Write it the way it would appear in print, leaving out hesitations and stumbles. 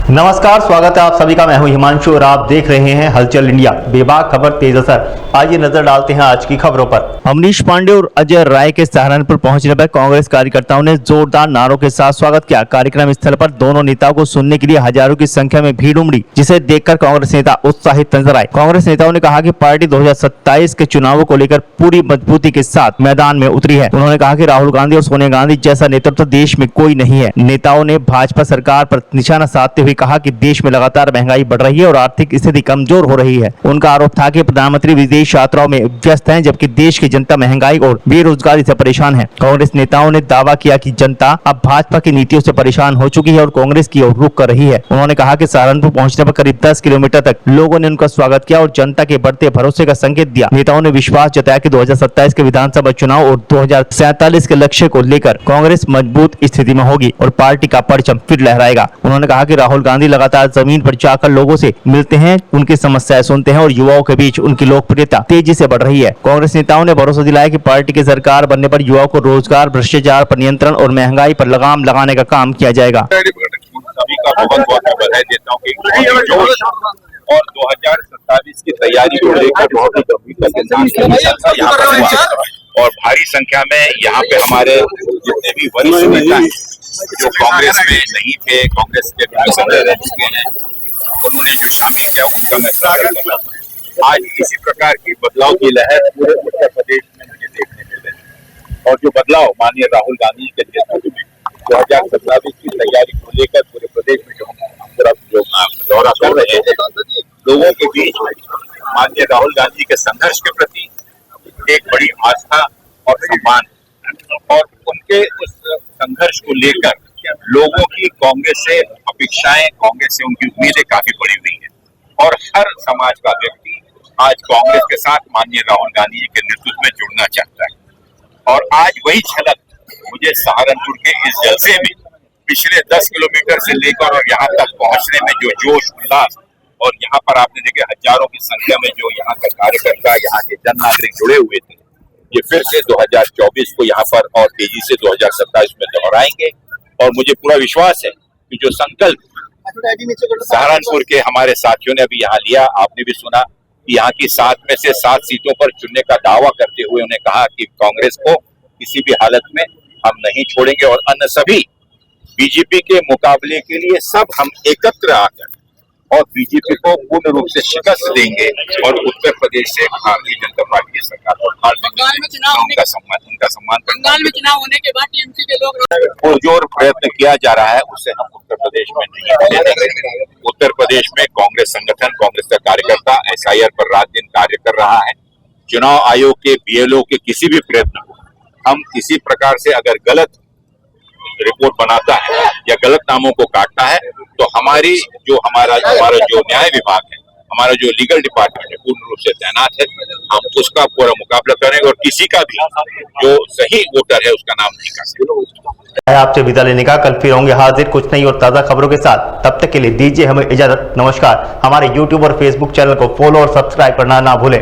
नमस्कार, स्वागत है आप सभी का। मैं हूं हिमांशु और आप देख रहे हैं हलचल इंडिया। बेबाक खबर तेज असर। आइए नजर डालते हैं आज की खबरों पर। अमरीश पांडे और अजय राय के सहारनपुर पहुंचने पर कांग्रेस कार्यकर्ताओं ने जोरदार नारों के साथ स्वागत किया। कार्यक्रम स्थल पर दोनों नेताओं को सुनने के लिए हजारों की संख्या में भीड़ उमड़ी, जिसे देखकर कांग्रेस नेता उत्साहित नजर आए। कांग्रेस नेताओं ने कहा कि पार्टी 2027 के चुनावों को लेकर पूरी मजबूती के साथ मैदान में उतरी है। उन्होंने कहा कि राहुल गांधी और सोनिया गांधी जैसा नेतृत्व देश में कोई नहीं है। नेताओं ने भाजपा सरकार पर निशाना साधते हुए कहा कि देश में लगातार महंगाई बढ़ रही है और आर्थिक स्थिति कमजोर हो रही है। उनका आरोप था कि प्रधानमंत्री विदेश यात्राओं में व्यस्त हैं, जबकि देश की जनता महंगाई और बेरोजगारी से परेशान है। कांग्रेस नेताओं ने दावा किया कि जनता अब भाजपा की नीतियों से परेशान हो चुकी है और कांग्रेस की ओर रुख कर रही है। उन्होंने कहा कि सहारनपुर पहुंचने पर करीब 10 किलोमीटर तक लोगों ने उनका स्वागत किया और जनता के बढ़ते भरोसे का संकेत दिया। नेताओं ने विश्वास जताया कि 2027 के विधानसभा चुनाव और 2047 के लक्ष्य को लेकर कांग्रेस मजबूत स्थिति में होगी और पार्टी का परचम फिर लहराएगा। उन्होंने कहा कि राहुल गांधी लगातार जमीन पर जाकर लोगों से मिलते हैं, उनकी समस्याएं सुनते हैं और युवाओं के बीच उनकी लोकप्रियता तेजी से बढ़ रही है। कांग्रेस नेताओं ने भरोसा दिलाया कि पार्टी की सरकार बनने पर युवाओं को रोजगार, भ्रष्टाचार पर नियंत्रण और महंगाई पर लगाम लगाने का काम किया जाएगा। सभी का बहुत बहुत बधाई देता हूँ कि और 2027 की तैयारी को लेकर बहुत ही गंभीरता के साथ यहाँ पर हुआ और भारी संख्या में यहाँ पे हमारे जितने भी वरिष्ठ नेता हैं जो कांग्रेस में नहीं थे, कांग्रेस के संसदीय रह चुके हैं, उन्होंने जो शामिल किया उनका मैं स्वागत करता हूँ। आज इसी प्रकार की बदलाव की लहर पूरे उत्तर प्रदेश में मुझे देखने मिल रही है और जो बदलाव माननीय राहुल गांधी के नेतृत्व में 2027 की तैयारी को लेकर पूरे प्रदेश में जो दौरा कर रहे हैं, लोगों के बीच माननीय राहुल गांधी के संघर्ष के प्रति एक बड़ी आस्था और सम्मान और उनके उस संघर्ष को लेकर लोगों की कांग्रेस से अपेक्षाएं, कांग्रेस से उनकी उम्मीदें काफी बढ़ी हुई है और हर समाज का व्यक्ति आज कांग्रेस के साथ माननीय राहुल गांधी जी के नेतृत्व में जुड़ना चाहता है। और आज वही झलक मुझे सहारनपुर के इस जलसे में पिछले 10 किलोमीटर से लेकर और यहाँ तक पहुंचने में जो जोश उल्लास और यहाँ पर आपने देखे हजारों की संख्या में जो यहाँ का कार्यकर्ता, यहाँ के जन नागरिक जुड़े हुए थे, ये फिर से 2024 को यहाँ पर और तेजी से 2027 में दोहराएंगे। और मुझे पूरा विश्वास है कि जो संकल्प सहारनपुर के हमारे साथियों ने अभी यहाँ लिया, आपने भी सुना कि यहाँ की 7 में से 7 सीटों पर चुनने का दावा करते हुए उन्हें कहा कि कांग्रेस को किसी भी हालत में हम नहीं छोड़ेंगे और अन्य सभी बीजेपी के मुकाबले के लिए सब हम एकत्र आकर और बीजेपी को पूर्ण रूप से शिकस्त देंगे और उत्तर प्रदेश से भारतीय जनता पार्टी की सरकार उनका सम्मान बंगाल में चुनाव होने के बाद टीएमसी के लोग पुरजोर प्रयत्न किया जा रहा है, उससे हम उत्तर प्रदेश में नहीं होने देंगे। उत्तर प्रदेश में कांग्रेस संगठन, कांग्रेस का कार्यकर्ता SIR पर रात दिन कार्य कर रहा है। चुनाव आयोग के BLO के किसी भी प्रयत्न को हम किसी प्रकार से अगर गलत रिपोर्ट बनाता है या गलत नामों को काटता है तो हमारा जो न्याय विभाग है, हमारा जो लीगल डिपार्टमेंट है, पूर्ण रूप से तैनात है। हम उसका पूरा मुकाबला करेंगे और किसी का भी जो सही वोटर है उसका नाम नहीं काटेंगे। आपसे विदा लेने का, कल फिर होंगे हाजिर कुछ नई और ताजा खबरों के साथ। तब तक के लिए दीजिए हमें इजाजत। नमस्कार। हमारे YouTube और Facebook चैनल को फॉलो और सब्सक्राइब करना ना भूलें।